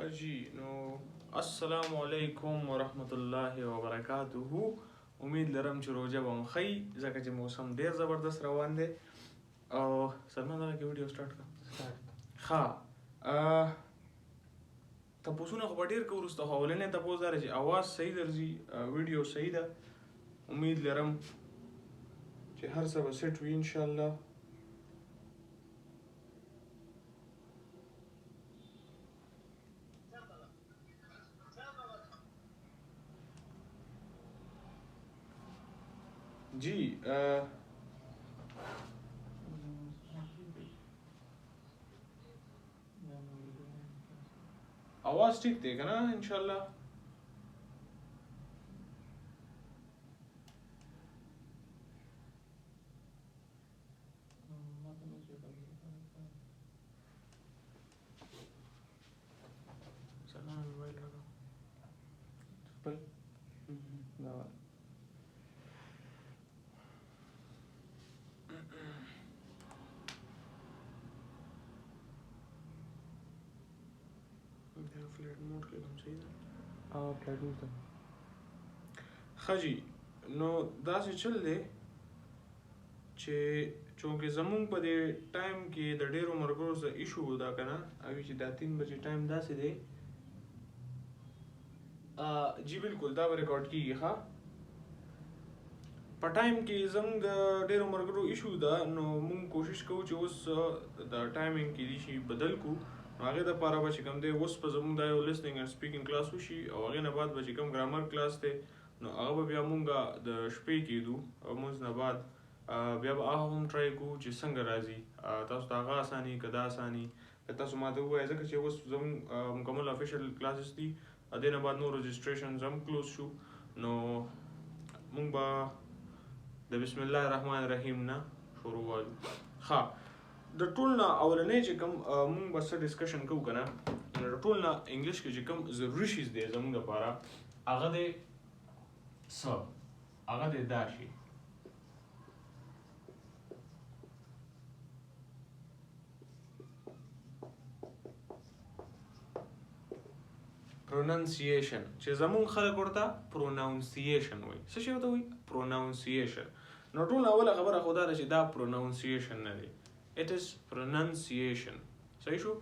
خجی نو السلام علیکم ورحمت الله وبرکاته. امید لرم چې روژه به مو ښه وي ځکه چې موسم ډېر زبردست روان دی. او سلمان دغه کې ویډیو سټارټ کړه. ښه تپوسونه خو به ډېر که وروسته خو اولنی تپوس دا دی چې اواز صحیح درځي، ویډیو صحیح ده. امید لرم چې هر څه به سیټ وي انشاءالله. جی आवाज ठीक थे ना इंशाल्लाह. फ्लैट मोड के हम सही ده flat mode ده خجی نو داسې چل دی چې چونکې زمونږ په دې ټایم کې د ډېرو ملګرو سره ایشو ده که نه اوی چې دا 3 بجې ټایم داسې دی. جی بالکل دا به ریکارډ کېږي. ښه په ټایم کې زموږ د ډېرو ملګرو ایشو ده نو مونږ کوشش کوو چې اوس د ټایمینګ کې دي شي بدل کړو. نو هغې دپاره به چې کوم دی اوس په زموږ دا یو لسننګ اینډ سپیکینګ کلاس وشي او هغې نه بعد به چې کوم ګرامر کلاس دی نو هغه به بیا مونږ د شپې کېدو او مونځ نه بعد بیا به هغه هم ټرای کوو چې څنګه راځي تاسو ته هغه اساني که دا اساني که تاسو ما ته ووایه ځکه چې اوس زموږ مکمل افیشل کلاسز دي. دې نه بعد نور رجسټریشنز هم کلوز شو نو مونږ به د بسم الله الرحمن الرحیم نه شروع وایو. ښه د ټول نه اولنی چې کوم مونږ به څه ډسکشن کوو که نه د ټول نه انګلیش کې چې کوم ضروري شیز دی زموږ دپاره هغه دی څه هغه دی دا شي پروننسیشن چې زمونږ خلک ورته پروناونسیشن وایي. څه شی ورته وایي؟ پروناونسیشن. نو ټول اوله خبره خو دا ده چې دا پروناونسیشن نه دی، اټ از پروننسیشن. صحیح شو؟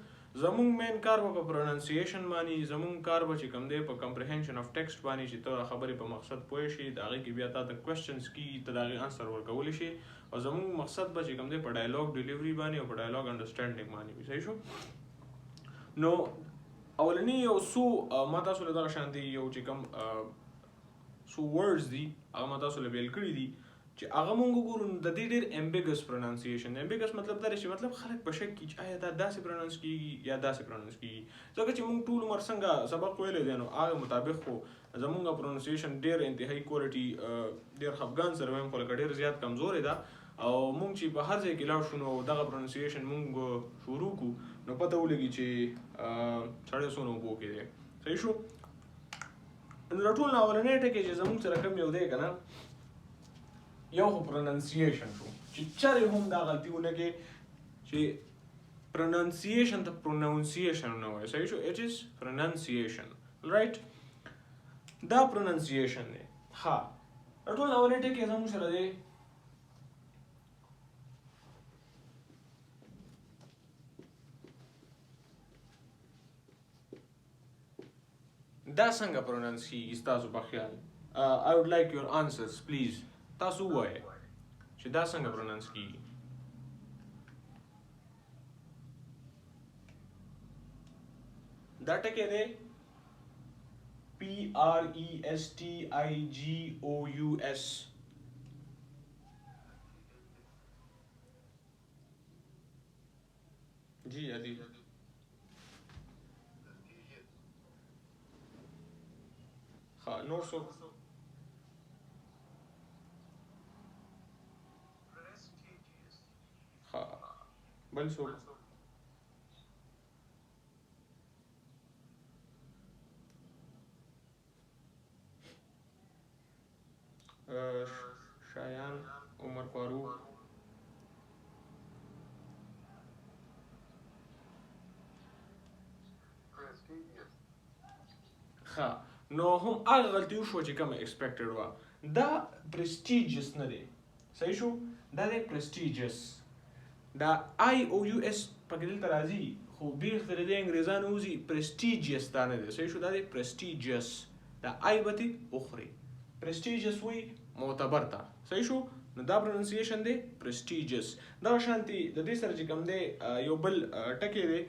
زمونږ مین کار به په پروننسیشن باندې، زمونږ کار به چې کوم دی په کمپریهنشن اف ټیکسټ باندې چې ته خبرې په مقصد پوه شي د هغې کې بیا تا ته کوېسچنز کېږي ته د هغې انسر ورکولی شي او زمونږ مقصد به چې کوم دی په ډایلاګ ډیلیوري باندې او په ډایلاګ انډرسټینډینګ باندې وي. صحیح شو؟ نو اولنی یو څو ما تاسو له دغه شان دي یو چې کوم څو ورډز دي هغه ما تاسو له بیل کړي دي چې هغه مونږ وګورو د دې ډېر امبیګس پروننسیشن. امبیګس مطلب دا دی چې مطلب خلک په شک کي چې آیا دا داسې پروننس کېږي یا داسې پروننس کېږي ځکه چې مونږ ټول عمر څنګه سبق ویلی دی نو هغه مطابق خو زمونږ پروننسیشن ډېر انتهایي کوالټي ډېر خفګان سره وایم خو لکه ډېر زیات کمزوری ده او مونږ چې په هر ځای کې لاړ شو نو دغه پروننسیشن مونږ شروع کړو نو پته ولګي چې سړی څونه اوبو کې دی. صحیح شو؟ نو د ټول نه اولنی ټکی چې زموږ سره کوم یو دی که نه یو خو پروننسیشن شو چې چرې هم دا غلطي ونه کې چې پروننسیشن ته پروناونسیشن ونه وایي. صحیح شو؟ اټ از پروننسیشن رایټ دا پروننسیشن دی. ښه د ټول نه اولنی ټکی زموږ سره دی دا څنګه پروننس کېږي ستاسو په خیال؟ I would like your answers please. تاسو ووایئ چې دا څنګه پروننس کېږي. دا ټکی دی PRESTIGOUS. جی علی نور څوک؟ بل څوک؟ شایان، عمر فاروق، ها نو هم هغه غلطي وشوه چې کومه ایکسپیکټډ وه. دا پرسټیجس نه دی، صحیح شو؟ دا دی پرسټیجس. دا آی او یو اس پکې دلته راځي خو بیرته د دې انګریزانو وځي پرسټیجس دا نه دی، صحیح شو؟ دا دی پرسټیجس. دا آی به تې وخوري. پرسټیجس وایي معتبر ته، صحیح شو؟ نو دا پروننسیشن دی پرسټیجس. دغه شانتي د دې سره چې کوم دی یو بل ټکی دی،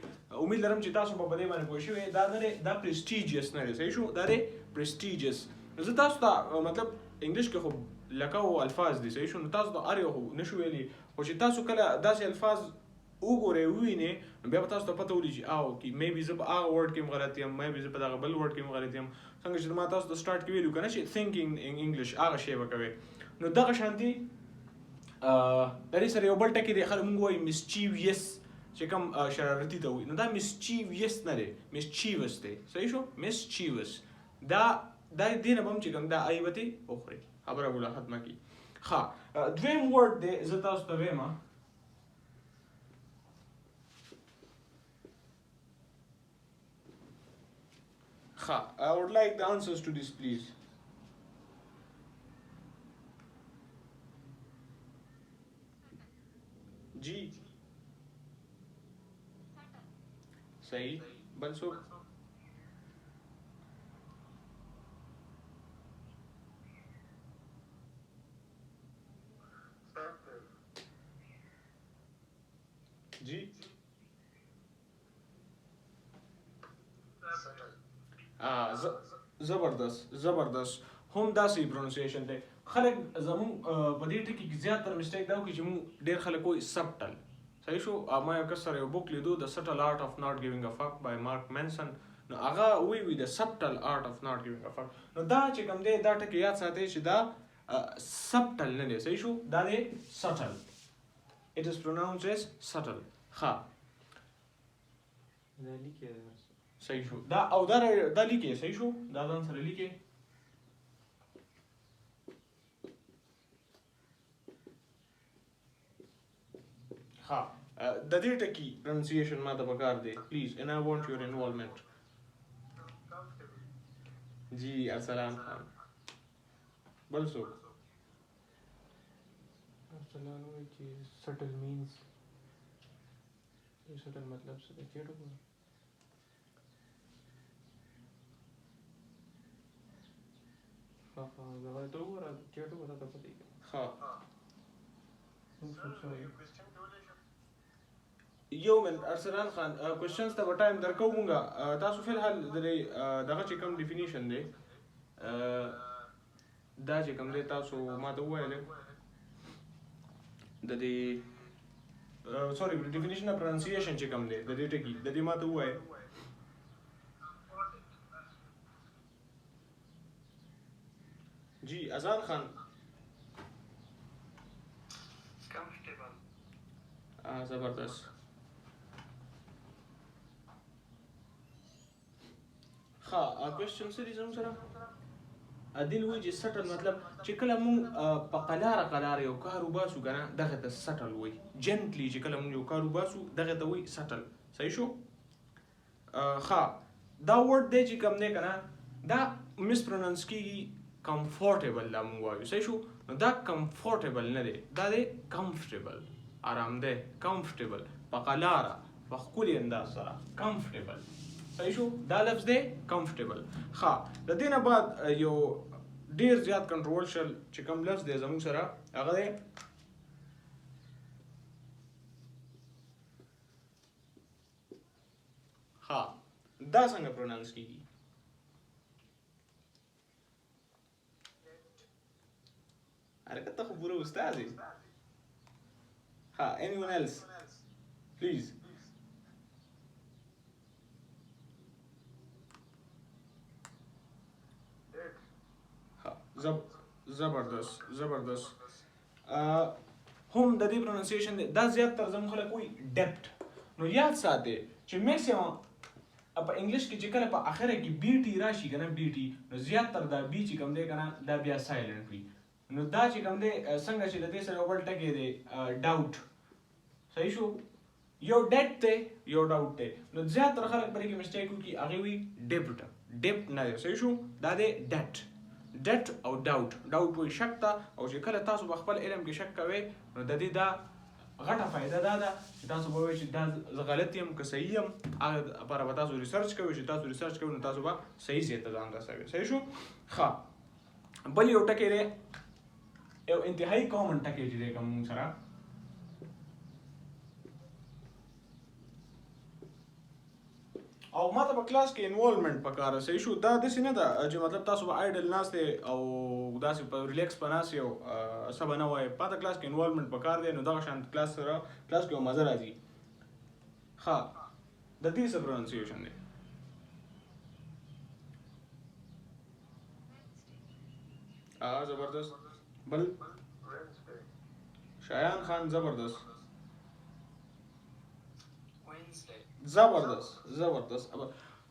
امید لرم چې تاسو په دې باندې پوه شوئ. دا نه دی، دا پرسټیجس نه دی، صحیح شو؟ دا دی پرسټیجس. زه تاسو ته مطلب انګلیش کې خو لکه الفاظ دي، صحیح شو؟ نو تاسو ته هر یو خو نشو ویلی، خو چې تاسو کله داسې الفاظ وګورئ ووینئ نو بیا به تاسو ته پته ولګي چې اوکې میبي زه په هغه ورډ کې هم غلط یم، میبي زه په دغه بل ورډ کې هم غلط یم. څنګه چې ما تاسو ته سټارټ کې ویلو که نه چې تھینکینګ ان انګلیش هغه شی به کوئ. نو دغه شانتي د دې سره یو بل ټکی دی، خلک مونږ وایي مسچیویس چې کوم شرارتي ته وایي، نو دا مسچیویس نه دی، مسچیوس دی، صحیح شو؟ مسچیوس. دا دې نه به هم چې کوم دا آی به تې وخوري. خبره بوله ختمه کړي. ښه دویم ورډ دی زه تاسو ته وایم. ښه I would like the answers to this please. जी صحیح. بل څوک؟ जी زبردست زبردست. هم دا صحیح پروننسیشن دی. خلک زمون په دې ټکي کې زیاتره مسټیک دا وکړي چې مونږ ډېر خلک وایي سبټل، صحیح شو؟ ما یو کس سره یو بک لیدو د سټل آرټ اف ناٹ ګیوینګ ا فک بای مارک منسن، نو هغه وی د سبټل آرټ اف ناٹ ګیوینګ ا فک. نو دا چې کوم دی دا ټکي یاد ساتئ چې دا سبټل نه دی، صحیح شو؟ دا دی سټل. It is pronounced as subtle. ها دا لیکي صحیح شو. دا او دا لیکي، صحیح شو؟ دا ځان سره لیکي. ها د دې ټکی پروننسیشن ما ته پکار دی پلیز and I want your involvement. جی ارسلان خان. بل څوک؟ ارسلان وایي چې سټل مینز سټل مطلب څه دی؟ چیټ وګوره. ها زما ته وګوره چیټ وګوره ته پته کېږي. ها څه یو منټ ارسلان خان کوېسچنز ته به ټایم درکوو مونږه. تاسو فی الحال د دغه چې کوم ډیفینیشن دی دا چې کوم دی تاسو ما ته وویلی د دې سوري ډیفینیشن اف پروننسیشن چې کوم دی د دې ټکي د دې ما ته ووایه. جی اذان خان. زبردست. ها کوېسچن څه دي زموږ سره؟ عادل وایي چې سټل مطلب چې کله مونږ په قلاره یو کار وباسو که نه دغه ته سټل وایي. جنټلی چې کله مونږ یو کار وباسو دغه ته وایي سټل، صحیح شو؟ ها دا ورډ دی چې کوم دی که نه دا مس پروننس کېږي کمفورټیبل، دا مونږ وایو، صحیح شو؟ نو دا کمفورټیبل نه دی، دا دی کمفرټیبل، آرامده، کمفرټیبل، په قلاره په ښکلي انداز سره کمفرټیبل، صحیح شو؟ دا لفظ دی کمفرټیبل. ښه د دې نه بعد یو ډېر زیات کنټرولشل چې کوم لفظ دی زموږ سره هغه دی ها دا څنګه پروناونس کیږي؟ حرکت ته خو پوره استاد یې. ها anyone else please. زبردست زبردست. هم د دې پروننسیشن دا زیات تر زموږ خلک وایي ډیپټ. نو یاد ساتئ چې میکسیمم په انګلیش کې چې کله په اخره کې بی ټي راشي که نه بی ټي نو زیات تر دا بی چې کوم دی که نه دا بیا سایلنټ وي. نو دا چې کوم دی څنګه چې د دې سره یو بل ټکی دی ډاوټ، صحیح شو؟ یو ډیټ دی یو ډاوټ دی. نو زیاتره خلک په دې کې مسټیک وکړي هغې وي ډیپټ. ډیپټ نه دی صحیح شو دا دی ډیټ. ډیټ او ډاوټ. ډاوټ وایي شک ته او چې کله تاسو په خپل علم کې شک کوئ نو د دې دا غټه فایده دا ده چې تاسو به وایئ چې دا زه غلط یم که صحیح یم. هغه لپاره به تاسو ریسرچ کوئ. چې تاسو ریسرچ کوئ نو تاسو به صحیح ځای ته ځان رسوئ. صحیح شو. ښه بل یو ټکی دی یو انتهایی کامن ټکی چې دی که مونږ سره او ماته په کلاس کې انوالومنټ پکار صحیح شو. دا داسې نه ده چې مطلب تاسو به آیډل ناست دی او داسې په ریلیکس په ناست یو څه به نه وایي. ماته کلاس کې انوالومنټ پکار دی نو دغه شان کلاس سره کلاس کې یو مزه راځي. ښه د دې څه پروننسیشن دی؟ زبردست. بل شایان خان زبردست زبردست.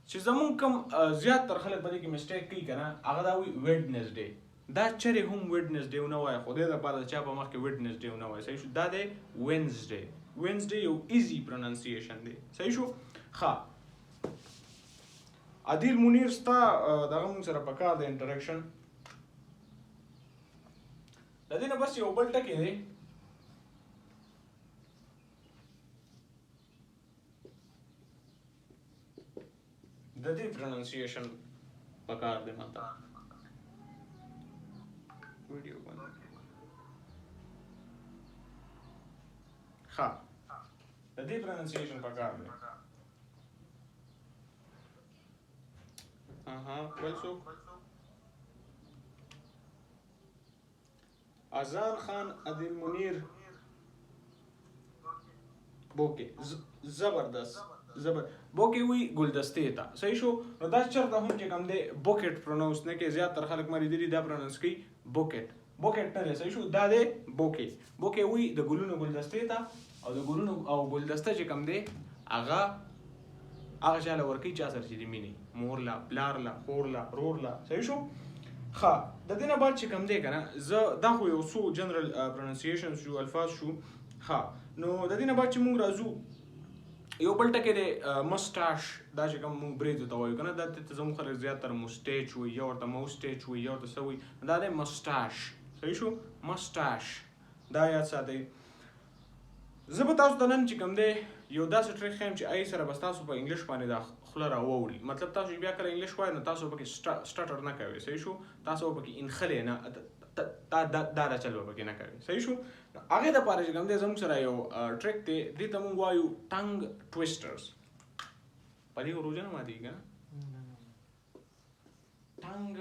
چې زمونږ کوم زیات تر خلک په دې کې مسټیک کوي که نه هغه دا وایي ویډنسډے. دا چرې هم ویډنسډے ونه وایه خدای دپاره د چا په مخ کې ویډنسډے ونه وایه. صحیح شو. دا دی وینسډے. وینسډے یو ایزي پروننسیشن دی. صحیح شو. ښه عادل منیر ستا دغه مونږ سره پکار دی انټریکشن. د دې نه بس یو بل ټکی دی د دې پروننسیشن پکار دی ماته. ویډیو بند. ښه د دې پروننسیشن پکار دی. بل څوک؟ اذان خان عادل منیر بوکې زبردست. بوکې وی ګلدستې ته. صحیح شو. نو دا چېرته هم چې کوم دی بوکېټ پرونونس نه کوي. زیاتره خلک ما لیدلي دا پرونونس کوي بوکېټ. بوکېټ نه دی. صحیح شو. دا دی بوکې. بوکې وی د ګلونو ګلدستې ته او د ګلونو او ګلدسته چې کوم دی هغه چا له ورکوي چا سره چې د مینې مور له پلار له خور له ورور له. صحیح شو. ښه د دې نه بعد چې کوم دی که نه زه دا خو یو څو جنرل پروننسیشن شو الفاظ شو. ښه نو د دې نه بعد چې مونږ راځو یو بل ټکی دی مسټاش. دا چې کوم مونږ بریځو ته وایو که نه دا ته زموږ خلک زیاتره موسټیچ وایي یا ورته موسټیچ وایي یا ورته څه وایي. دا دی مسټاش. صحیح شو. مسټاش دا یاد ساتئ. زه به تاسو ته نن چې کوم دی یو داسې ټریک ښیم چې هغې سره به ستاسو په انګلیش باندې دا خوله راواوړي. مطلب تاسو چې بیا کله انګلیش وایئ نو تاسو پکې سټاټر نه کوئ. صحیح شو. تاسو به پکې انخلې نه دا چل به پکې نه کوئ. صحیح شو. هغې دپاره چې کوم دی زموږ سره یو ټریک دی دې ته مونږ وایو ټنګ ټویسټرز. په دې روژه نه ماتېږي که نه ټنګ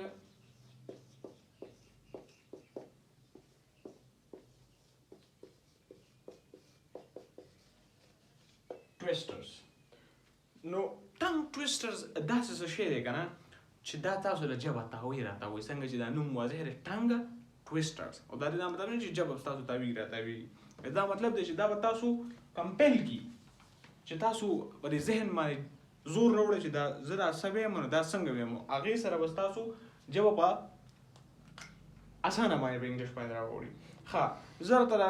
ټویسټرز. نو ټنګ ټویسټرز داسې څه شی دی که نه چې دا تاسو له جبه تاویې راتاویي. څنګه چې دا نوم واضح دی ټنګ ټویسټرز. او دا دا مطلب نه چې جبه ستاسو تاویږي راتاویږي. دا مطلب دی چې دا به تاسو کمپیل کړي چې تاسو په دې ذهن باندې زور راوړئ چې دا زه دا څه ویم نو دا څنګه ویم. هغې سره به ستاسو ژبه په اسانه باندې په انګلیش باندې راوړي. ښه زه درته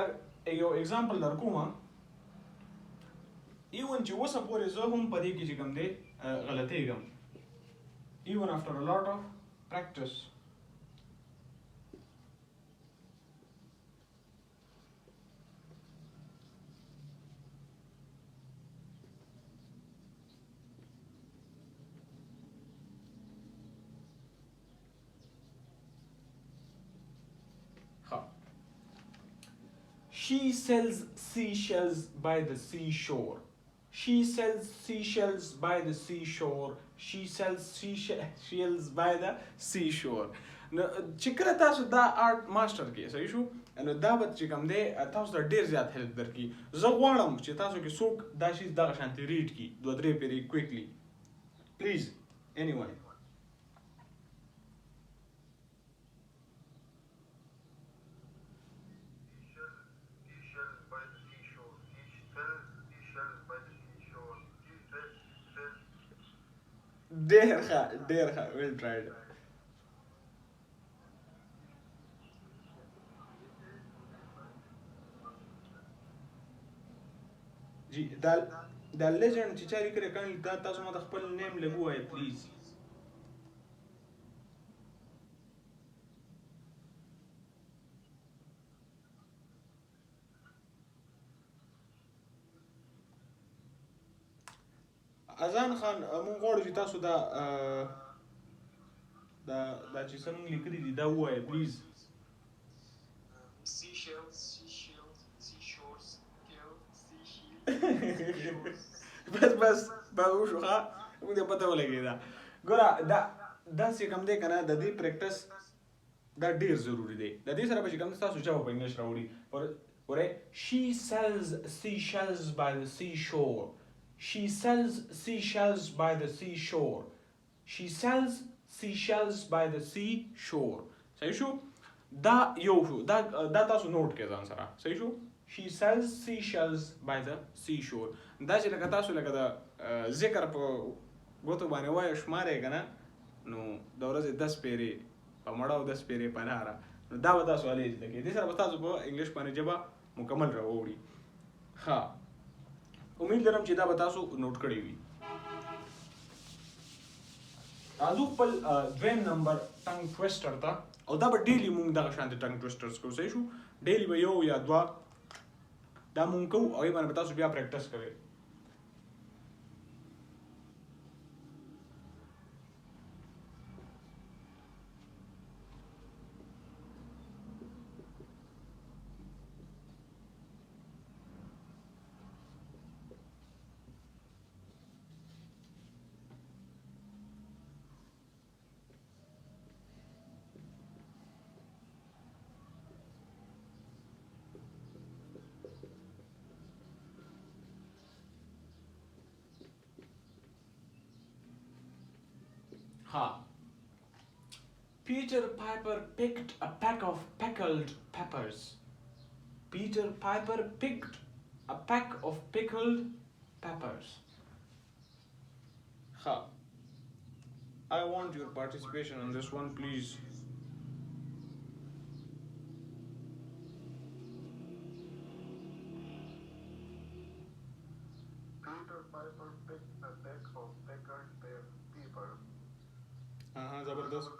یو اګزامپل در کوم. ایون چې اوسه پورې زه هم په دې کې چې کوم دی غلطېږم. ایون after a lot of practice. She sells seashells by the seashore. She sells seashells by the seashore. She sells seashells by the seashore. نو چې کله تاسو دا آرټ ماسټر کې صحیح شو نو دا به چې کوم دی تاسو ته ډېر زیات هیلپ درکړي. زه غواړم چې تاسو کې څوک دا شي دغه شانتې ریډ کړي 2-3 پیرې کویکلی پلیز anyone. ډېر ښه ویل ټرایډ. جی دا لیجند چې چا لیکلی کړی دا تاسو ما ته خپل نیم لږ ووایئ پلیز. اذان خان مونږ غواړو چې تاسو دا چې څه مونږ لیکلي دي دا ووایئ پلیز. بس وشو ښه موږ ته پته ولګېده. ګوره دا چې کوم دی که نه د دې پریکټس دا ډېر ضروري دی. د دې سره به چې کوم تاسو جواب په انګلیش راوړي. ګورئ she sells seashells by the seashore. She sells seashells by the seashore. She sells seashells by the seashore. صحیح شو؟ دا یو شو. دا تاسو نوٹ کړئ ځان سره. صحیح شو؟ She sells seashells by the seashore. دا چې لکه تاسو لکه د ذکر په ګوتو باندې وایو شمارئ که نه نو د ورځې 10 پیرې په مړه او 10 پیرې په لاره نو دا به تاسو هلې زده کړئ. دې سره به تاسو په انګلیش باندې ژبه مکمل راوړي. ښه امید لرم چې دا به تاسو نوٹ کړی وي. راځو خپل دویم نمبر ټنګ ټویسټر ته او دا به ډیلی مونږ دغه شانتې ټنګ ټویسټرز کوو. صحیح شو؟ ډیلی به یو یا دوه دا مونږ کوو او هغې باندې به تاسو بیا پریکټس کوئ. Peter Piper picked a peck of pickled peppers. Peter Piper picked a peck of pickled peppers. I want your participation on this one, please. Peter Piper picked a peck of pickled peppers. Zabardast.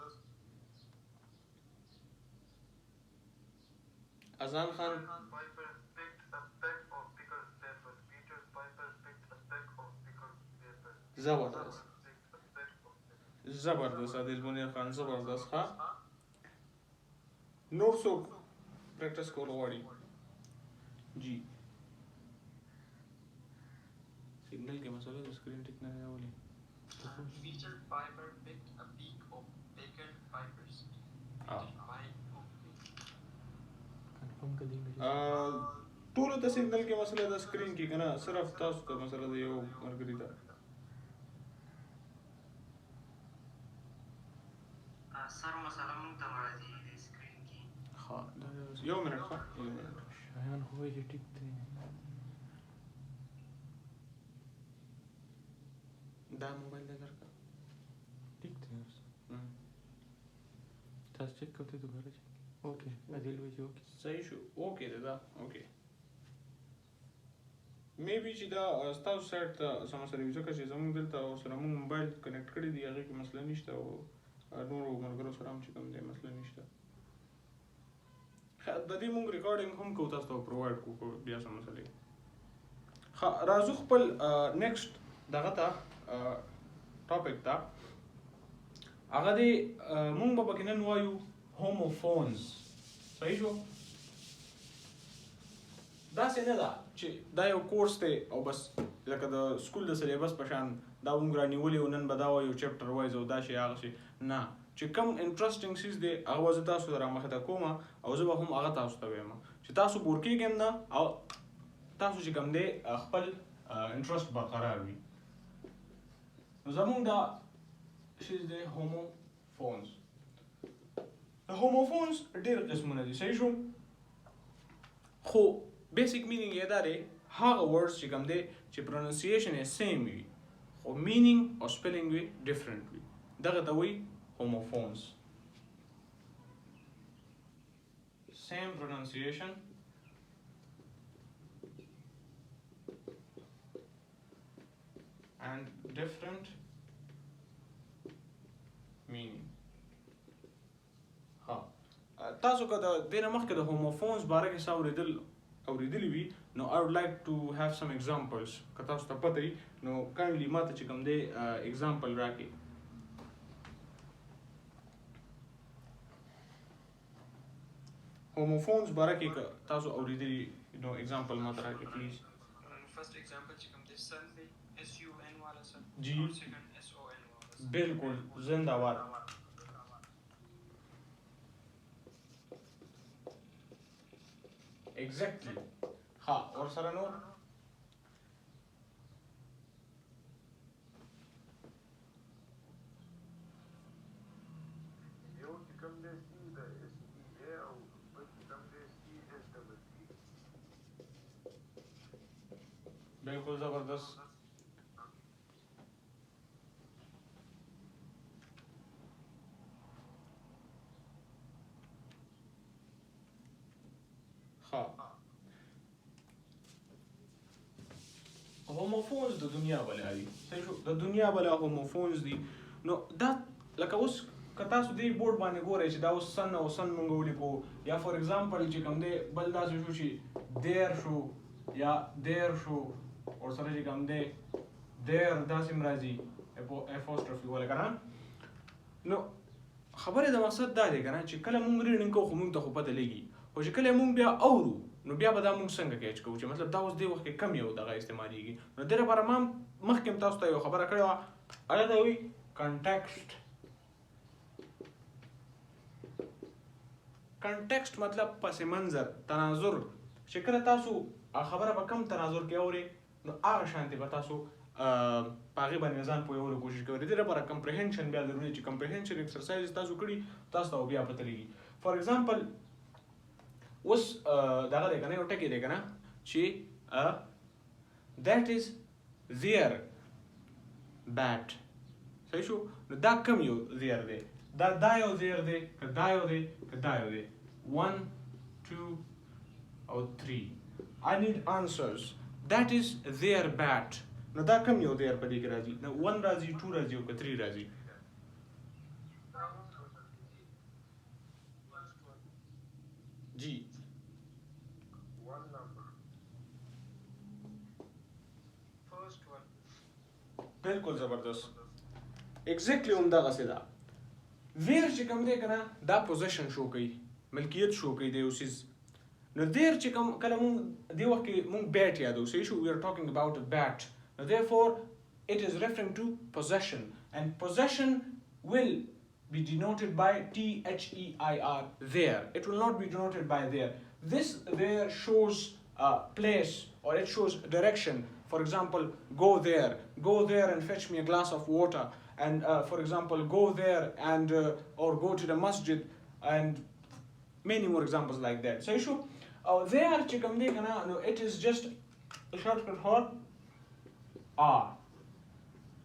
Azan Khan. Piper picked a peck of pickled peppers. Peter Piper picked a peck of pickled peppers. Zabardast. Zabardast. Adil Munir Khan. Zabardast. ها نور څوک پریکټس کول غواړي؟ جی سیګنل کې مسله د سکرین ټیک نه راولي. Peter Piper picked a peck of pickled peppers. ټولو ته سیګنل کې مسله د سکرین کې کنه صرف تاسو ته مسله د یو مرګري ده. سر مسله مونږ ته وړه دي د سکرین کې. ها یو منټ ښه یو منټ. شایان خو یې ټیک دی. دا موبایل دې درکړه. ټیک دی اوس. تاسو چیک کوئ دوباره چیک. اوکې عادل وایي چې اوکې. صحیح شو. اوکې دی دا اوکې. مې بي چې دا ستاسو سایټ ته څه مسله وي ځکه چې زموږ دلته ورسره موږ موبایل کنیکټ کړی دي هغې کې مسله نشته او نورو ملګرو سره هم چې کوم دی مسله نشته. د دې موږ ریکارډینګ هم کوو تاسو ته پرووایډ کوو بیا څه مسلې. ښه راځو خپل نیکسټ دغه ته ټاپک ته. هغه دی موږ به پکې نن وایو هوموفونز. صحیح شو؟ داسې نه ده چې دا یو کورس دی او بس لکه د سکول د سلیبس په شان دا موږ رانیولي او نن به دا وایو چپټر وایز او دا شی هغه شی. نه چې کوم انټرسټینګ سیز دی هغه به زه تاسو ته رامخې ته کوم او زه به هم هغه تاسو ته وایم چې تاسو بور کېږئ هم نه او تاسو چې کوم دی خپل انټرسټ برقرار وي. نو زموږ دا شیز دی هوموفونز. د هوموفونز ډېر قسمونه دي. صحیح شو؟ خو بیسیک مینینګ یې دا دی هغه ورډز چې کوم دی چې پروننسیشن یې سیم وي خو مینینګ او سپیلینګ وي ډفرنټ وي دغه ته وایي homophones. Same pronunciation and different meaning. ها تاسو که د دې نه مخکې د homophones باره کې څه اورېدلي وي نو I would like to have some examples که تاسو ته پته وي نو kindly ماته چې کوم دی example راکړي. homophones باره کې که تاسو اورېدلي نو example ماته راکړي please. First example چې کوم دی sun دی SUN والا sun جی اور second SON والا sun. بالکل زنده باد. exactly ها اور سره نور یو چې کوم دی سی د SEA او بل چې کوم دی CSEE. بالکل زبردست. ها homophones د دنیا بلا دي صحیح شو د دنیا بلا homophones دي نو دا لکه اوس که تاسو دې بورډ باندې ګورئ چې دا اوس سن او سن مونږ ولیکو یا فور ایگزامپل چې کوم دی بل داسې شو چې دیر شو یا دیر شو اور سره چې کوم دی دیر داسې هم راځي اپوسټرفي ولا که نه نو خبرې د مقصد دا دی که نه چې کله مونږ ریډینګ کوو خو مونږ ته خو پته لګي خو چې کله مونږ بیا اورو نو بیا به دا مونږ څنګه کیچ کوو چې مطلب دا اوس دې وخت کې کم یو دغه استعمالیږي نو دې لپاره ما مخکې هم تاسو ته یو خبره کړې وه هغه ته وایي کنټیکسټ مطلب پس منظر تناظر چې کله تاسو خبره به کم تناظر کې اورئ نو هغه شانتې به تاسو په هغې باندې ځان پوهولو کوشش کوئ د دې لپاره کمپریهنشن بیا ضروري چې کمپریهنشن ایکسرسایز تاسو کړي تاسو ته بیا پته لګي فار ایگزامپل اوس دغه دی که نه یو ټکي دی که نه چې دیٹ از their bat صحیح شو نو دا کم یو their دی دا یو their دی که دا یو دی که دا یو دی 1 2 او 3 I need answers that is their bat نو دا کم یو their په دې کې راځي نو 1 راځي 2 راځي او که 3 راځي جی One number. First one. بالکل زبردست ایگزیکټلی همدغسې ده ویر چې کوم دی که نه دا پوزیشن شو کوي ملکیت شو کوي د یو څیز نو دیر چې کوم کله مونږ دې وخت کې مونږ بیټ یادو صحیح شو وی آر ټاکنګ اباؤټ ا بیټ نو therefore it is referring to possession and possession will be denoted by THEIR there it will not be denoted by there this there shows place or it shows direction for example go there and fetch me a glass of water and for example go there and or go to the masjid and many more examples like that so you should there chikam de kana no it is just a shortcut for r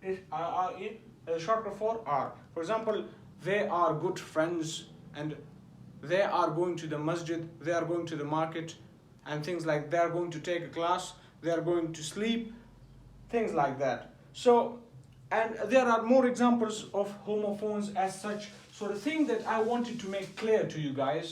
is a shortcut for r for example they are good friends and they are going to the masjid they are going to the market and things like they are going to take a class they are going to sleep things like that so and there are more examples of homophones as such so the thing that I wanted to make clear to you guys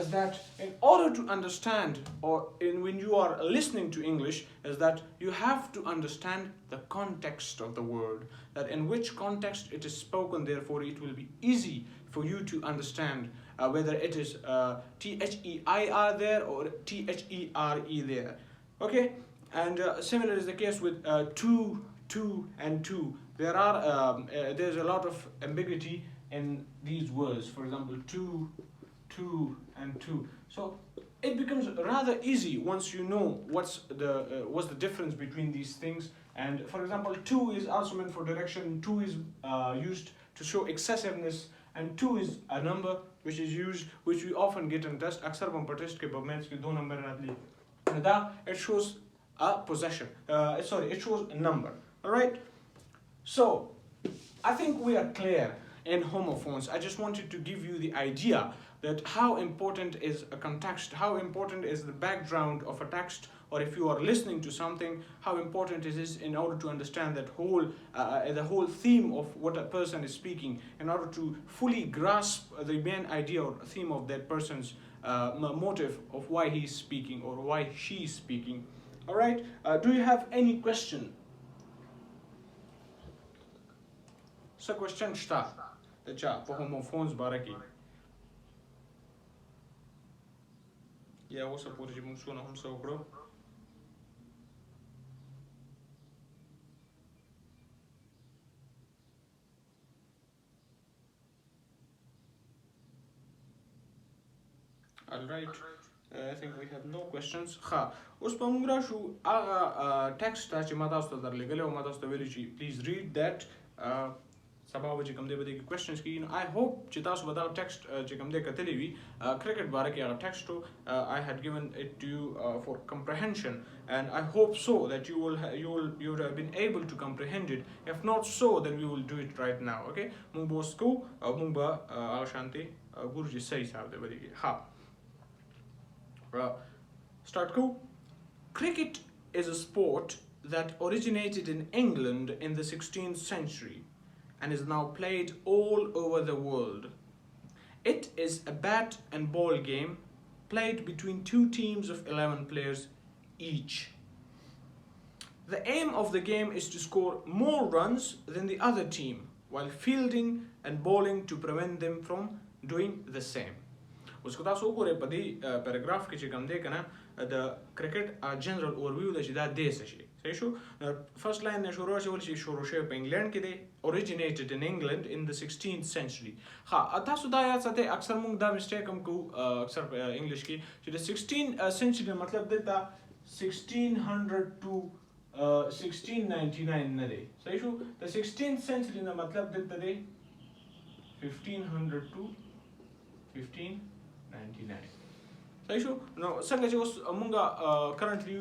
is that in order to understand or when you are listening to English is that you have to understand the context of the word that in which context it is spoken therefore it will be easy for you to understand whether it is THEIR there or THERE there okay and similar is the case with two and two there are there's a lot of ambiguity in these words for example two and two so it becomes rather easy once you know what's the difference between these things and for example two is also meant for direction two is used to show excessiveness and two is a number which is used which we often get in test aksar hum per test ke moments ke do number ratli that it shows a possession it shows a number all right so I think we are clear in homophones I just wanted to give you the idea that how important is a context how important is the background of a text or if you are listening to something, how important it is in order to understand that the whole theme of what a person is speaking, in order to fully grasp the main idea or theme of that person's motive of why he's speaking or why she's speaking. All right. Do you have any question? So question šta? Da cha po homophones baraki. Ja osa puri mung suna hum so bro. All right. I think we have no questions. Ha. Us pa mung rashu aga text ta chi mata sto dar legale o mata sto veli please read that. Sababa چې کوم دی به د questions کې I hope چې تاسو به دا text چې کوم دی کتلی وي cricket باره کې هغه text I had given it to you for comprehension, and I hope so that you would have been able to comprehend it. If not so, then we will do it right now. Okay, مونږ به اوس کوو او مونږ به هغه شانتې ګورو چې صحیح حساب دی به دی ها start کوو. Cricket is a sport that originated in England in the 16th century and is now played all over the world. It is a bat and ball game played between two teams of 11 players each. The aim of the game is to score more runs than the other team while fielding and bowling to prevent them from doing the same. उसको तासो कोरे पदी पैराग्राफ के चिकम दे कना the cricket general overview da چې دا دیس شي صحیح شو. first line نه شروع شول شي شروع شوی په انګلند کې دی originated in England in the 16th century. ها تاسو دا یاد ساتئ اکثر موږ دا مسټیک هم کو اکثر په انګلیش کې چې د 16th century مطلب دلته 1600 to 1699 نه دی صحیح شو. د 16th century نه مطلب دلته دی 1500 to 1599 صحیح شو. نو څنګه چې اوس مونږه currently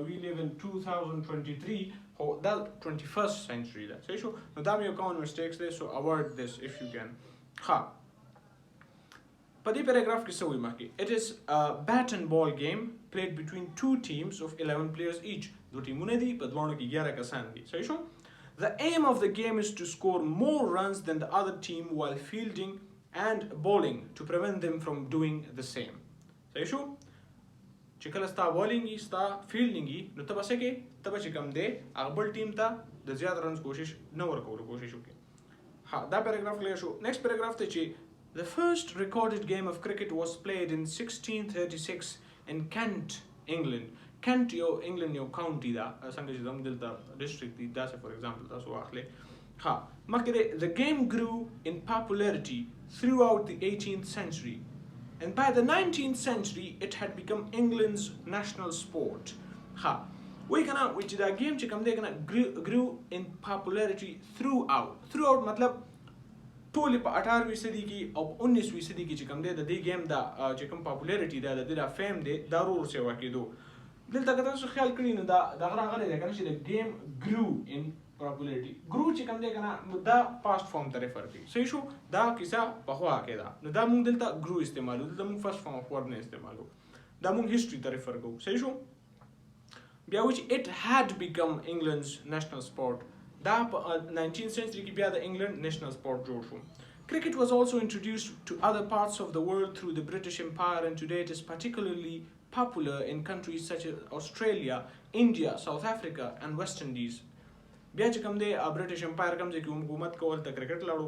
we live in 2023 او دا 21st century ده صحیح شو. نو دا مې یو common mistakes دی so avoid this if you can. ها په دې paragraph کې څه وایي مخکې it is a bat and ball game played between two teams of 11 players each. دو ټیمونه دي په دوانو کې 11 کسان دي صحیح شو. The aim of the game is to score more runs than the other team while fielding and bowling to prevent them from doing the same. صحیح شو. چې کله ستا بالینګ وي ستا فیلډینګ وي نو ته به څه کوې ته به چې کوم دی هغه بل ټیم ته د زیات رنز کوشش نه ورکولو کوشش وکړي. ها دا پیراګراف کلیر شو. نیکسټ پیراګراف ته چې the first recorded game of cricket was played in 1636 in Kent, England. Kent یو انګلند یو کاونټي ده څنګه چې زموږ دلته ډسټرکټ دي داسې فور ایگزامپل تاسو واخلئ. ها مخکې the game grew in popularity throughout the 18th century. And by the 19th century, it had become England's national sport. Ha, we which the game grew in popularity throughout. Throughout matlab ټول په 18وي صدی کې او 19وي صدی کې چې کوم دی د دې گیم دا چې کوم پاپولارټي دا د فیم دی دا ور سیوا کېدو. دلته که تاسو خیال کړئ نو دا غراغلی دی کنه چې د گیم grew in popularity. Grew چې کوم دی کنه دا past form ته ریفر کوي صحیح شو. دا کیسه په خوا کې ده نو دا موږ دلته grew استعمالو دلته موږ first form of word نه استعمالو دا موږ history ته ریفر کوو صحیح شو. بیا which it had become England's national sport. دا په 19th century کې بیا د England national sport جوړ شو. Cricket was also introduced to other parts of the world through the British Empire, and today it is particularly popular in countries such as Australia, India, South Africa and West Indies. بیا چې کوم دی British Empire کوم ځای کې حکومت کول ته کرکټ لاړو.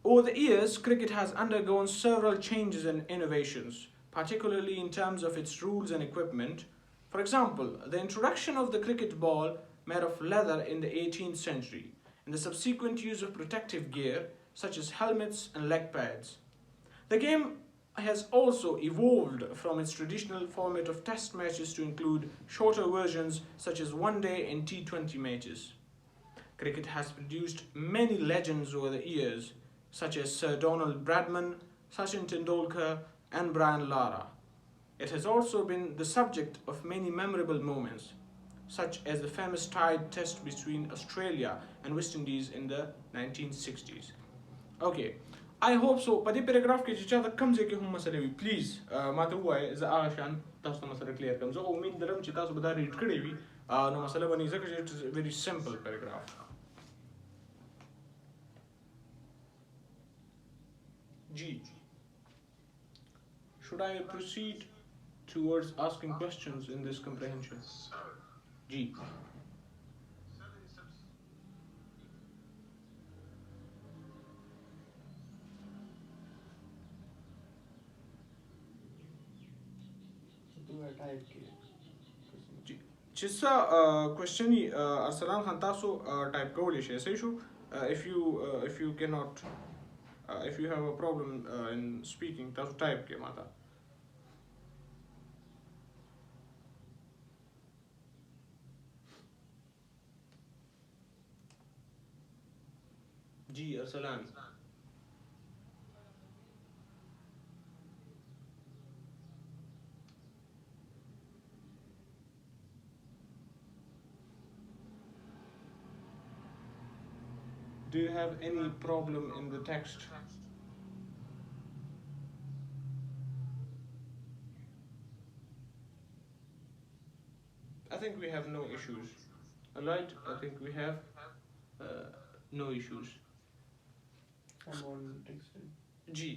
Over the years, cricket has undergone several changes and innovations, particularly in terms of its rules and equipment. For example, the introduction of the cricket ball made of leather in the 18th century, and the subsequent use of protective gear such as helmets and leg pads. The game has also evolved from its traditional format of test matches to include shorter versions such as one-day and T20 matches. Cricket has produced many legends over the years, such as Sir Donald Bradman, Sachin Tendulkar, and Brian Lara. It has also been the subject of many memorable moments, such as the famous tied test between Australia and West Indies in the 1960s. Okay, I hope so په دې پیراګراف کې چې چاته کم ځای کې هم مسله وي پلیز ماته ووایه زه هغه شان تاسو ته مسله کلیر کړم زه امید لرم چې تاسو به دا ریډ کړی وي نو مسله به نه ځکه چې اټس ویری سمپل پیراګراف G. Should I proceed towards asking questions in this comprehension? G. چې څه کوېسچن یې ارسلان خان تاسو ټایپ کولی شئ صحیح شو if you cannot if you have a problem in speaking تاسو ټایپ کړئ ماته جی ارسلان Do you have any problem in the text? I think we have no issues. Alright, I think we have no issues. I'm on texting. जी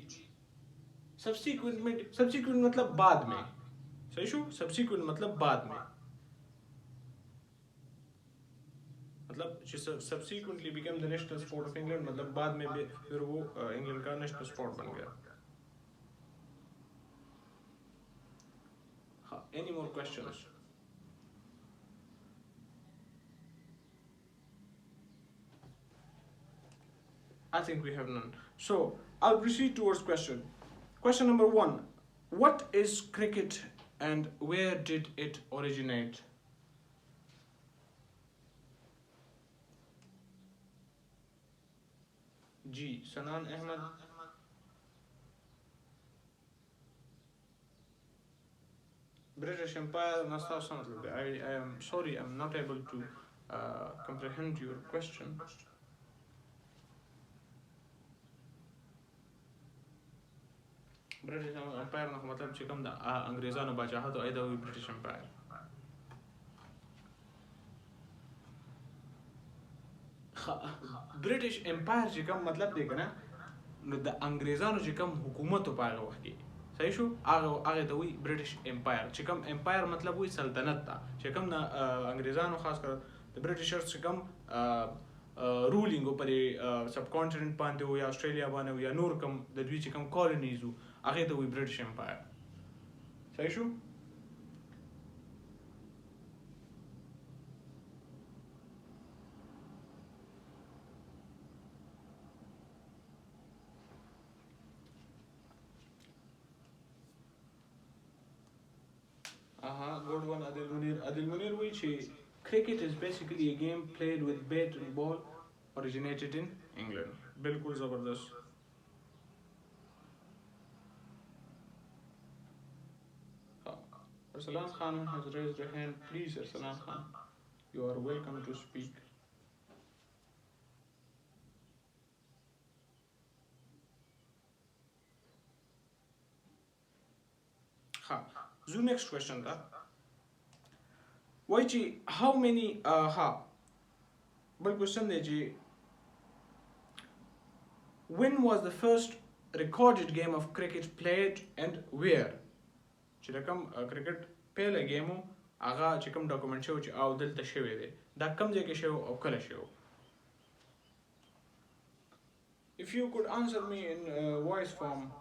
subsequent मतलब बाद में सही show subsequent मतलब बाद में मतलब subsequently became the national sport of England मतलब बाद में फिर वो इंग्लैंड का नेशनल स्पोर्ट बन गया हाँ any more questions I think we have none so I'll proceed towards question number 1 what is cricket and where did it originate जी सनान Ahmad British Empire I am sorry I'm not able to comprehend your question British Empire نو مطلب چې کوم د انګریزانو بادشاہت او ایدا وی British Empire برټش امپایر چې کوم مطلب دی کنه نو د انګریزانو چې کوم حکومت په هغه وخت کې صحیح شو هغه ته وی برټش امپایر چې کوم امپایر مطلب وی سلطنت ته چې کوم د انګریزانو خاص کر د برټشرز چې کوم رولینګ په سب کانټیننټ باندې او یا استرالیا باندې او یا نور کوم د دوی چې کوم کالونیز هغه ته وی برټش امپایر صحیح شو Good one, Adil Munir. Adil Munir, which cricket is basically a game played with bat and ball, originated in England. Bilkul Zabardast. Arsalan Khan has raised her hand. Please, Arsalan Khan, you are welcome to speak. So next question tha why ji how many bal question de ji when was the first recorded game of cricket played and where چې رقم cricket پهله game هغه چې کوم ډاکومنټ شو چې او دلته شوی دی دا کوم ځای کې شو او کله شو if you could answer me in voice form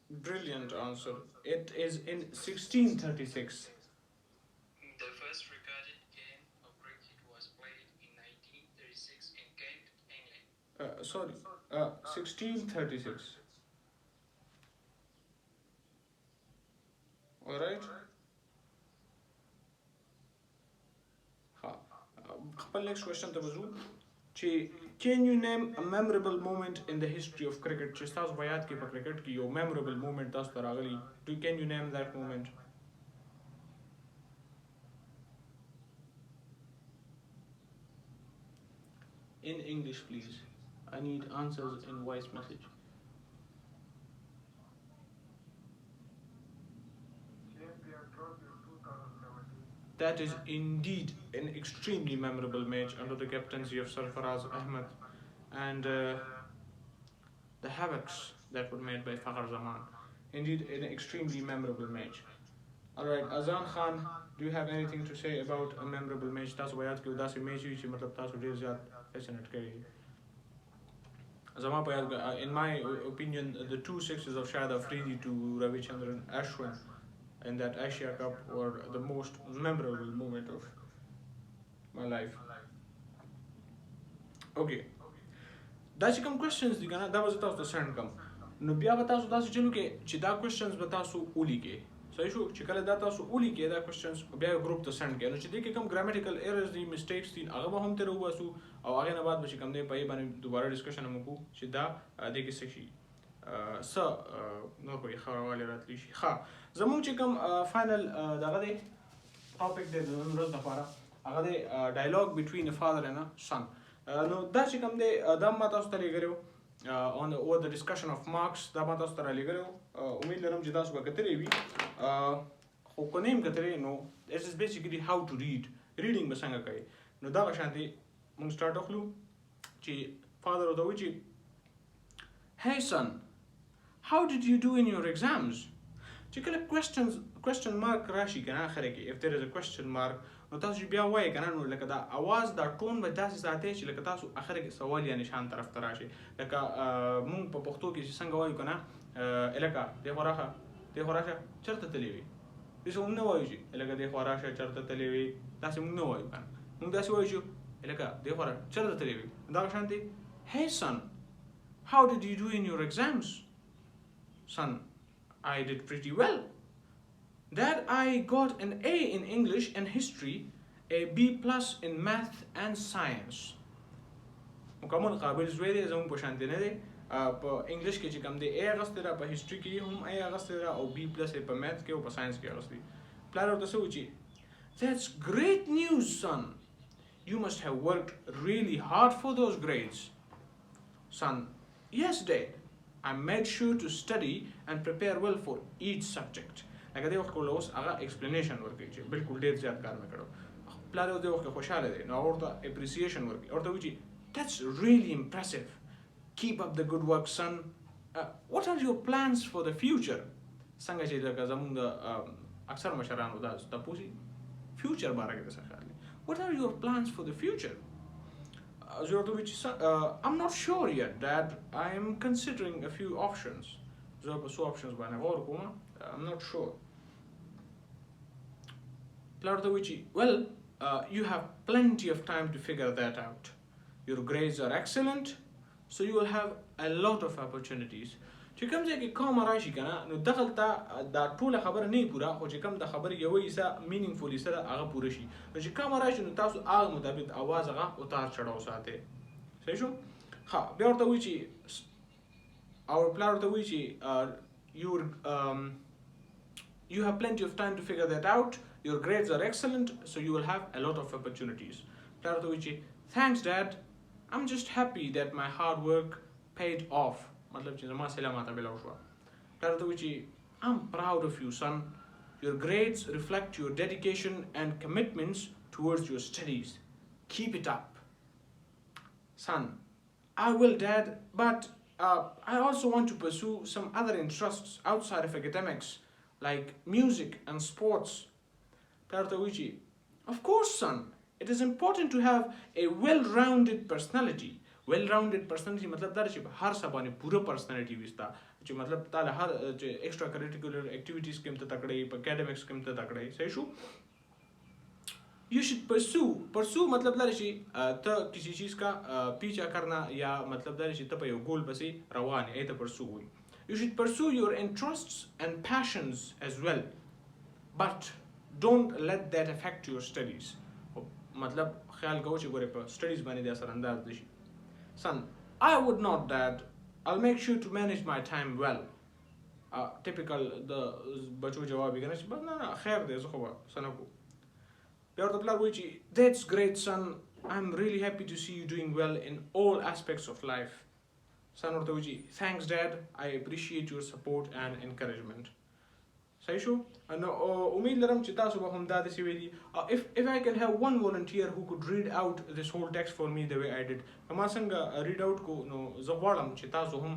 Brilliant answer. It is in 1636. The first recorded game of cricket was played in 1936 in Kent, England. 1636. All right. Next question to Bazu. Can you name a memorable moment in the history of cricket? چې تاسو په یاد کې په کرکټ کې یو memorable moment تاسو ته راغلی can you name that moment? in English, please. I need answers in voice message. KPR Trophy 2017. That is indeed an extremely memorable match under the captaincy of Sarfaraz Ahmed and the havocs that were made by Fakhar Zaman. Indeed, an extremely memorable match. Alright, Azan Khan, do you have anything to say about a memorable match? تاسو یاد کړو داسې میچ وي چې مطلب تاسو ډیر زیات فیسینیټ کړی زما په یاد in my opinion the two sixes of Shahid Afridi to Ravichandran Ashwin in that Asia Cup were the most memorable moment of my life. Okay. دا چې کوم questions دي کنه دا به تاسو ته سند کوم نو بیا به تاسو داسې چلو کې چې دا questions به تاسو ولیکئ صحیح شو چې کله دا تاسو ولیکئ دا questions بیا ګروپ ته سند کړئ نو چې دې کې کوم grammatical errors دي mistakes دي هغه به هم ترې وباسو او هغې نه بعد به چې کوم دی په یې باندې دوباره ډسکشن هم وکړو چې دا دې کې څه شي څه نور به یې ښه راوالی راتلی شي ښه زموږ چې کوم فاینل دغه دی ټاپک دی د نن ورځ لپاره هغه دی dialogue between a father and a son. نو دا چې کوم دی دا ما تاسو ته لیږلی on over the discussion of marks دا ما تاسو ته رالیږلی امید لرم چې تاسو به کتلی وي خو که نه یم کتلی نو it is basically how to read reading به څنګه کوي نو دغه شانتې موږ سټارټ وکړو چې فادر ورته وایي چې hey son how did you do in your exams چې کله question mark راشي که نه اخره کې if there is a question mark نو تاسو بیا وایي که نه نو لکه دا اواز دا ټون به داسې ساتئ چې لکه تاسو اخره کې سوال یا نشان طرف ته راشي لکه مونږ په پښتو کې چې څنګه وایو که نه الکه دې خوا راشه دې خوا راشه چېرته تللی وي داسې مونږ نه وایو چې الکه دې خوا راشه چېرته تللی وي داسې مونږ نه وایو که نه مونږ داسې وایو چې الکه دې خوا راشه چېرته تللی وي دغه شانتې hey son how did you do in your exams son I did pretty well Dad, I got an A in English and history, a B plus in math and science. مکمل قابل زوی دی زموږ په شانتې نه دی په انګلیش کې چې کوم دی A اغستی را په هسټري کې هم A اغستی را او B plus یې په میث کې او په ساینس کې اغستی پلار ورته څه وایي چې That's great news, son. You must have worked really hard for those grades. Son, yes, Dad. I made sure to study and prepare well for each subject. لکه دې وخت کې اوس هغه ایکسپلینیشن ورکوي چې بالکل ډېر زیات کار مې کړی پلار یې دې وخت کې خوشحاله دی نو هغه ورته اپریسیشن ورکوي ورته وایي چې that's really impressive keep up the good work son what are your plans for the future څنګه چې لکه زموږ د اکثر مشرانو دا تپوس فیوچر باره کې څه خیال دی what are your plans for the future زه ورته وایي چې I'm not sure yet dad I am considering a few options زه په څو options باندې غور کوم I'm not sure. Well, you have plenty of time to figure that out. Your grades are excellent, so you will have a lot of opportunities. چې کوم ځای کې کوم راشي که نه نو دغلته دا ټوله خبره نه وي پوره خو چې کوم د خبرې یوه حصه مینینګفول حصه ده هغه پوره شي نو چې کومه راشي نو تاسو هغه مطابق اواز هغه اتار چړاو ساتئ صحیح شو ښه بیا ورته وایي چې او پلار ورته وایي چې You have plenty of time to figure that out. Your grades are excellent, so you will have a lot of opportunities. Thanks, Dad. I'm just happy that my hard work paid off. I'm proud of you, son. Your grades reflect your dedication and commitments towards your studies. Keep it up. Son, I will, Dad, but I also want to pursue some other interests outside of academics. Like music and sports. Of course, son. It is important to have a well-rounded personality. Well-rounded personality मतलब دا چې هر څه باندې پوره personality وستا چې مطلب تعالی هر extra curricular activities کې هم ته تکړه په academics کې هم ته تکړه صحیح شو You should pursue मतलब دا چې ته کسی چیز کا پیچھا کرنا یا مطلب دا چې ته په یو ګول پسې روان یې ته pursue وي You should pursue your interests and passions as well, but don't let that affect your studies. मतलब ख्याल करो چې ګوره په studies باندې د اثر انداز دي Son, I would not, Dad. I'll make sure to manage my time well. Typical د بچو جواب یې کنه چې بس نه خیر دی زه خو سنکو بیا ورته پلار وایي چې That's great, son. I'm really happy to see you doing well in all aspects of life. Sanur Tawji, thanks dad. I appreciate your support and encouragement. صحیح شو؟ نو امید لرم چې تاسو به هم دا داسې ویلي. If I can have one volunteer who could read out this whole text for me the way I did. ما څنګه read out کو نو زه غواړم چې تاسو هم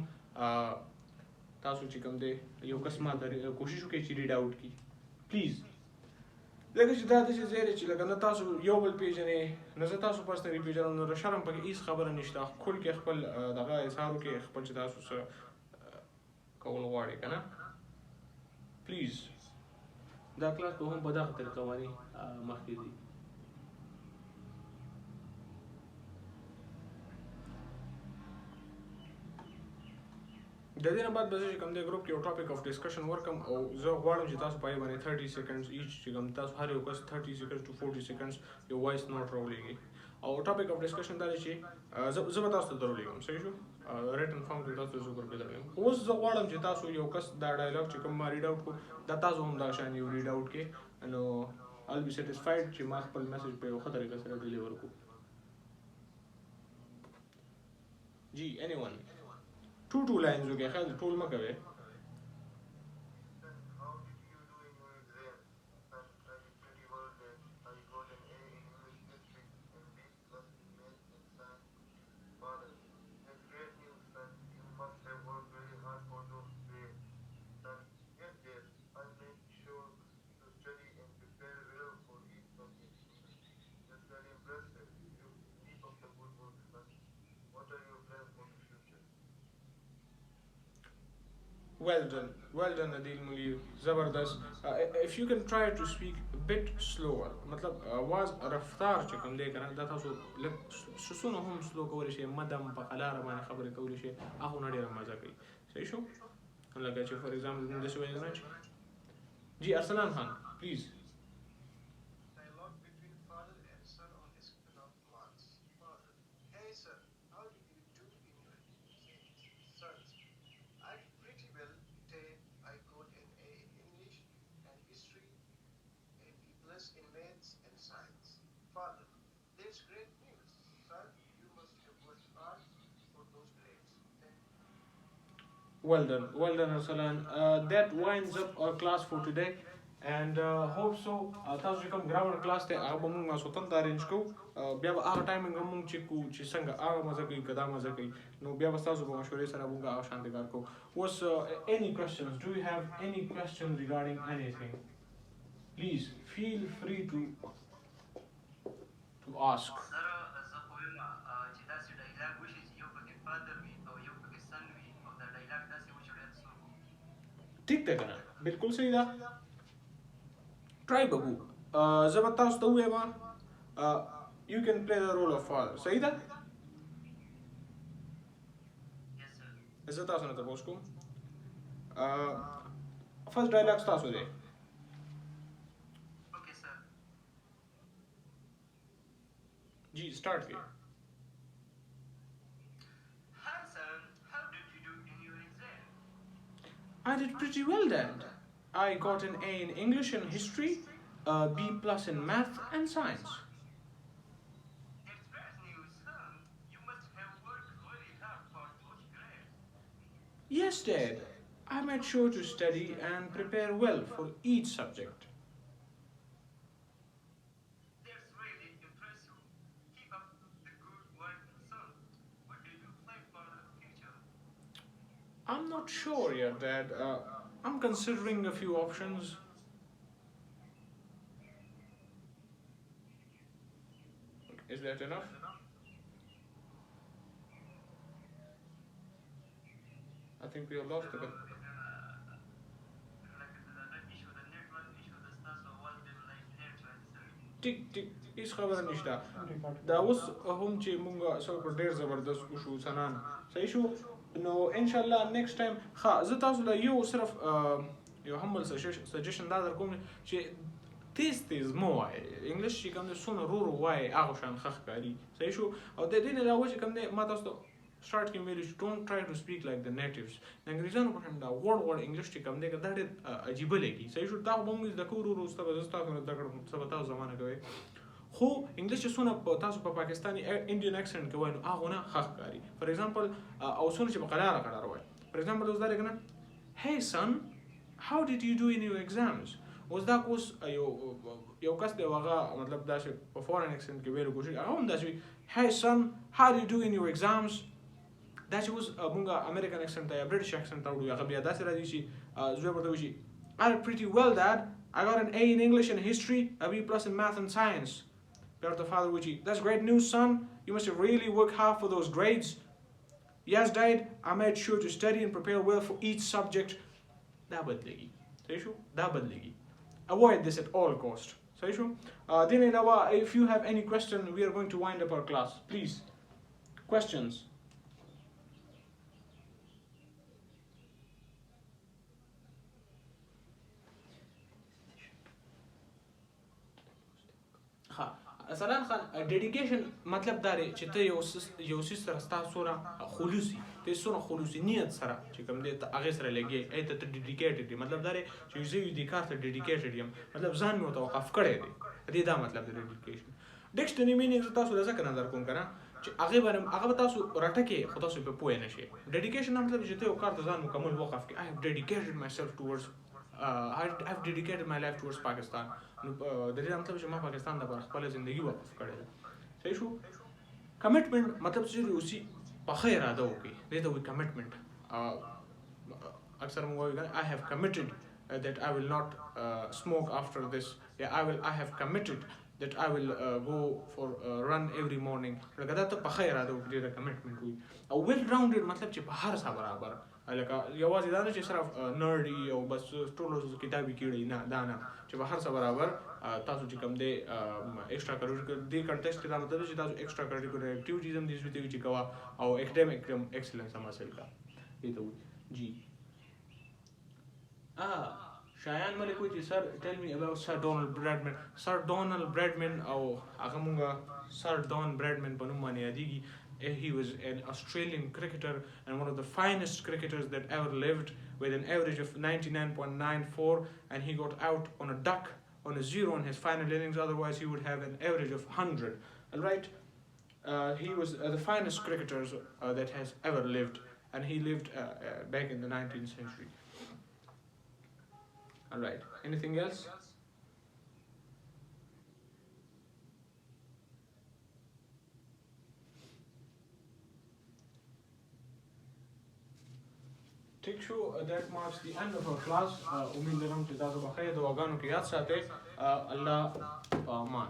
تاسو چې کوم دی یو کس ما ته کوشش وکړئ چې read out کړي. Please. لکه چې دا داسې ځای دی چې لکه نه تاسو یو بل پېژنئ نه زه تاسو پرسنلي پېژنم نو د شرم پکې هېڅ خبره نشته. خپل کې خپل دغه اظهار وکړئ خپل چې تاسو څه کول غواړئ که نه. پلیز دا کلاس به هم په دغه طریقه باندې مخکې ځي. د دې نه بعد به زه چې کوم دی ګروپ کې یو ټاپک اف ډسکشن ورکم او زه غواړم چې تاسو په هغې باندې 30 سیکنډز ایچ چې کوم تاسو هر یو کس 30 سیکنډز ټو 40 سیکنډز یو وایس نوټ راولېږئ او ټاپک اف ډسکشن دا دی چې زه به تاسو ته درولېږم. صحیح شو؟ ریټن فارم کې تاسو زه ګروپ کې درولېږم. اوس زه غواړم چې تاسو یو کس دا ډایلاګ چې کوم ما ریډ آوټ کړو دا تاسو هم دا شان یو ریډ آوټ کړئ نو I'll be satisfied چې ما خپل میسج په یو ښه طریقه سره ډیلیور کړو. جی anyone two lines وکړئ خیال ټول مه کوئ. How did you do in your exam? I did pretty well there. I got an A in English history and B plus in math and science. Father, that's great news, son. You must have worked very hard for those grades. Son, yes, dear. I made sure to study and prepare well for each subject. That's very impressive. You keep up the good work, son. What are your plans for the future? Well done Adil Munir, زبردست. If you can try to speak a bit slower مطلب आवाज رفتار چې کوم دی کنه دا تاسو لږ څونه هم سلو کولی شئ مدم په قلاره باندې خبرې کولی شئ هغه نه ډېره مزه کوي. صحیح شو؟ لکه چې فار ایگزامپل داسې وایي کنه چې جی ارسلان خان پلیز. Dialogue between father and son on discussion of marks. Father, hey son, how did you do in your exams? Son, I did pretty well today. I got an A in English and history, a B plus in maths and science. Father, that's great news. Son, you must have worked hard for those grades. Well done Arsalan. That winds up our class for today and hope so تاسو چې کوم ګرامر کلاس ته هغه به موږ ماسوتن ته ارینج کوو بیا به هغه ټایمنګ هم موږ چیک کوو چې څنګه هغه مزه کوي که دا مزه کوي نو بیا به ستاسو په مشورې سره موږ هغه شانتې کار کوو. اوس any questions? Do you have any questions regarding anything? Please feel free to ask. سره زه خو یم چې داسې ډایلاګ وشي چې یو پکې فادر وي او یو پکې سن وي او دا ډایلاګ داسې وشي ډېر څه ٹھیک ده که نه بالکل صحیح ده. ټرای به کوو زه به تاسو ته ووایم you can play the role of father. صحیح ده؟ Yes, sir. زه تاسو نه تپوس کوم فرست ډایلاګ ستاسو دی. Okay, sir. جی سٹارټ کړئ. Hi, son. How did you do in your exam? I did pretty well, Dad. I got an A in English and history, a B plus in math and science. That's great news, son. You must have worked very hard for those grades. Yes, Dad. I made sure to study and prepare well for each subject. That's really impressive. Keep up the good work, son. What do you plan for the future? I'm not sure yet, Dad. I'm considering a few options. Is that enough? I think we have lost a bit. Like the issue, the network issue, the stuff, so all them like that, sir. ټیک هیڅ خبره نشته دا اوس هم چې مونږ سو په ډېر زبردست وشو سنان صحیح شو نو ان شاء الله نیکسټ ټایم ښه زه تاسو له یو صرف یو همبل سجیشن دا در کوم چې تیز مو وایئ انګلیش چې کوم دی څونه ورو ورو وایئ هغه شان ښه ښکاري صحیح شو او د دې نه علاوه چې کوم دی ما تاسو ته start کې ویلي چې don't try to speak like the natives د انګریزانو په شان دا وړ انګلیش چې کوم دی دا ډېر عجیبه لګي صحیح شو دا به موږ زده کوو ورو ورو ستا به زه ستاسو نه زده کړم څه به تاسو زمانه کوئ خو انګلیش چې څونه تاسو په پاکستاني انډین اکسنټ کې وایي نو هغه نه ښه ښکاري. فار ایگزامپل او څونه چې په قلاره وایي. فار ایگزامپل اوس دا دی که نه Hey son, how did you do in your exams? اوس دا کوس یو کس دی هغه مطلب داسې په فورن اکسنټ کې ویلو کوشش هغه هم داسې وي Hey son, how do you do in your exams? دا چې اوس مونږ امریکن اکسنټ ته یا برټش اکسنټ ته وړو هغه بیا داسې راځي چې زوی ورته وایي I did pretty well, Dad. I got an A in English and history, a B plus in math and science. Bia ورته father وایي That's great news, son. You must have really worked hard for those grades. Yes, Dad, I made sure to study and prepare well for each subject. دا بدلېږي. صحیح شو؟ دا بدلېږي. Avoid this at all cost. صحیح شو؟ دین علاوه if you have any question, we are going to wind up our class. Please. Questions? سلام خان ډیډیکیشن مطلب دا دی چې ته یو څیز سره ستا څومره خلوص وي ته څومره خلوصي نیت سره چې کوم دی ته هغې سره لګې ای ته ډیډیکیټډ یې مطلب دا دی چې زه دې کار ته ډیډیکیټډ یم مطلب ځان مې ورته وقف کړی دی دې دا مطلب دی ډیډیکیشن. ډکشنري میینینګ زه تاسو له ځکه نظر کوم که نه چې هغه به تاسو رټکې خو تاسو پرې پوه نه شئ. ډیډیکیشن مطلب چې ته یو کار ته ځان مکمل وقف کړې I have dedicated myself towards I've dedicated my life towards Pakistan. نو د دې مطلب چې ما پاکستان لپاره خپله زندگی وقف کړې ده. صحیح شو؟ کمټمنټ مطلب چې اوسي په ښه اراده وکړي دې ته وایي کمټمنټ. اکثر موږ وایو I have committed that I will not smoke after this. I have committed that I will go for a run every morning. لکه دا ته په ښه اراده وکړي دې ته کمټمنټ وایي. او ویل راونډډ مطلب چې په هر څه برابر لکه یوازې دا نه چې صرف نرډ او بس ټولو کتابي کیړی نه دا نه چې په هر څه برابر تاسو چې کوم دی ایکسټرا کریکولر دې کنټیکسټ کې دا مطلب چې تاسو ایکسټرا کریکولر اکټیویټیز هم دې سوي چې کوه او اکیډمیک ایکسلنس هم حاصل کا دې ته وایي. جی شایان ملک وایي چې سر ټیل می اباوټ سر ډونالډ براډمن. سر ډونالډ براډمن او هغه مونږ سر ډون براډمن په نوم باندې یادېږي. He was an Australian cricketer and one of the finest cricketers that ever lived with an average of 99.94 and he got out on a duck on a zero in his final innings, otherwise he would have an average of 100. Alright, he was the finest cricketer that has ever lived and he lived back in the 19th century. Alright, anything else? ٹھیک شو دیٹ مارکس دی اینڈ آف our class. امید لرم چې تاسو به ښه دعاګانو کې یاد ساتئ. الله په امان.